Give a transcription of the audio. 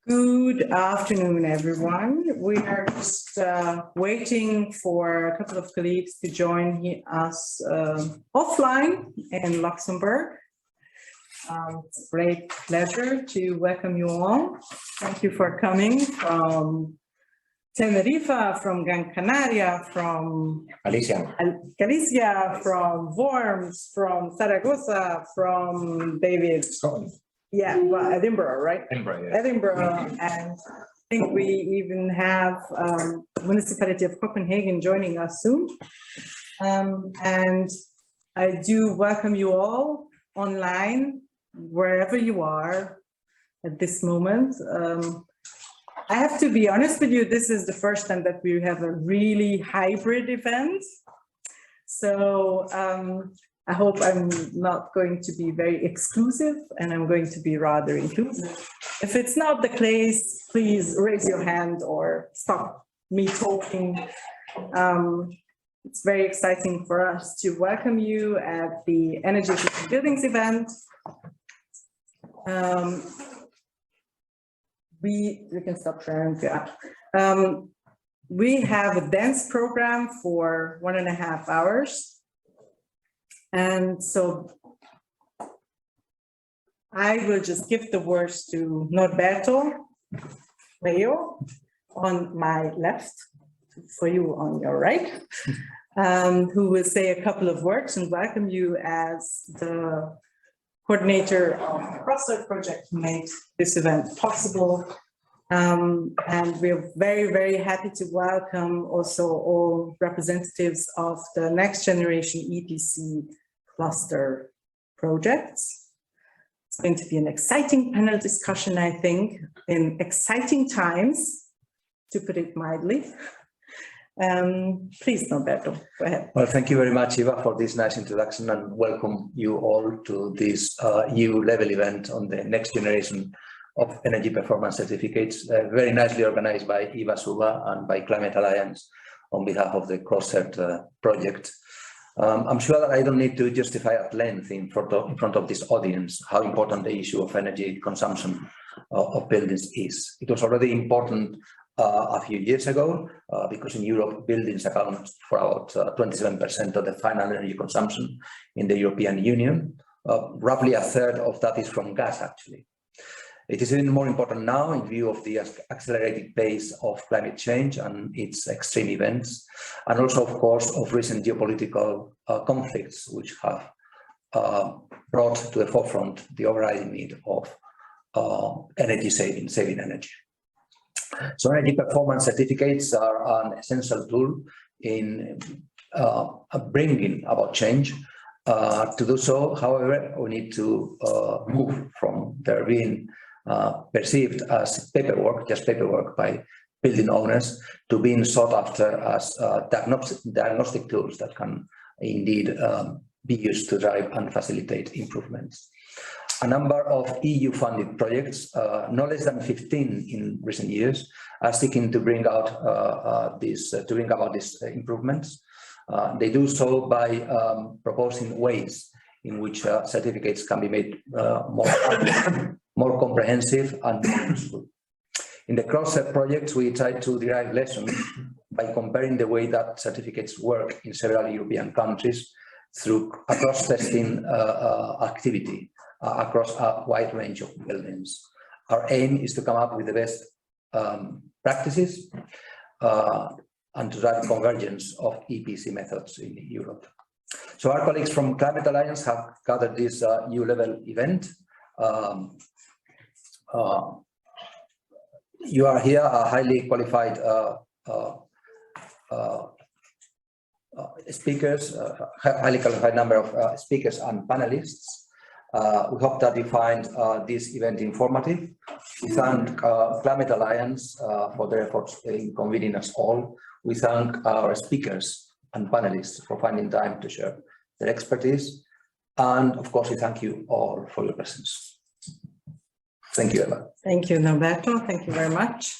Good afternoon, everyone. We are just waiting for a couple of colleagues to join us offline in Luxembourg. It's a great pleasure to welcome you all. Thank you for coming from Tenerife, from Gran Canaria, from Galicia, from Worms, from Zaragoza, from David. Yeah, well, Edinburgh, right? Edinburgh, yeah. Edinburgh, and I think we even have Municipality of Copenhagen joining us soon. And I do welcome you all online, wherever you are at this moment. I have to be honest with you, this is the first time that we have a really hybrid event. So I hope I'm not going to be very exclusive and I'm going to be rather inclusive. If it's not the case, please raise your hand or stop me talking. It's very exciting for us to welcome you at the Energy Efficient Buildings event. We can stop sharing. Yeah. We have a dance program for 1.5 hours. And so I will just give the words to Norberto Fueyo on my left, for you on your right, who will say a couple of words and welcome you as the coordinator of the Crossroad project who made this event possible. And we're very, very happy to welcome also all representatives of the next generation EPC cluster projects. It's going to be an exciting panel discussion, I think, in exciting times, to put it mildly. Please, Norberto, go ahead. Well, thank you very much, Eva, for this nice introduction, and welcome you all to this EU-level event on the next generation of energy performance certificates, very nicely organized by Eva Suba and by Climate Alliance on behalf of the Crossroad project. I'm sure that I don't need to justify at length in front of this audience how important the issue of energy consumption of buildings is. It was already important a few years ago because in Europe buildings account for about 27% of the final energy consumption in the European Union. Roughly a third of that is from gas, actually. It is even more important now in view of the accelerated pace of climate change and its extreme events, and also, of course, of recent geopolitical conflicts, which have brought to the forefront the overriding need of energy saving energy. So energy performance certificates are an essential tool in bringing about change. To do so, however, we need to move from there being perceived as paperwork, just paperwork by building owners, to being sought after as diagnostic tools that can indeed be used to drive and facilitate improvements. A number of EU-funded projects, no less than 15 in recent years, are seeking to bring out these improvements. They do so by proposing ways in which certificates can be made more comprehensive and more useful. In the Crossroad projects, we try to derive lessons by comparing the way that certificates work in several European countries through a cross-testing activity across a wide range of buildings. Our aim is to come up with the best practices and to drive convergence of EPC methods in Europe. So our colleagues from Climate Alliance have gathered this EU-level event. You are here a highly qualified speakers, highly qualified number of speakers and panelists. We hope that you find this event informative. We thank Climate Alliance for their efforts in convening us all. We thank our speakers and panelists for finding time to share their expertise. And of course, we thank you all for your presence. Thank you, Eva. Thank you, Norberto. Thank you very much.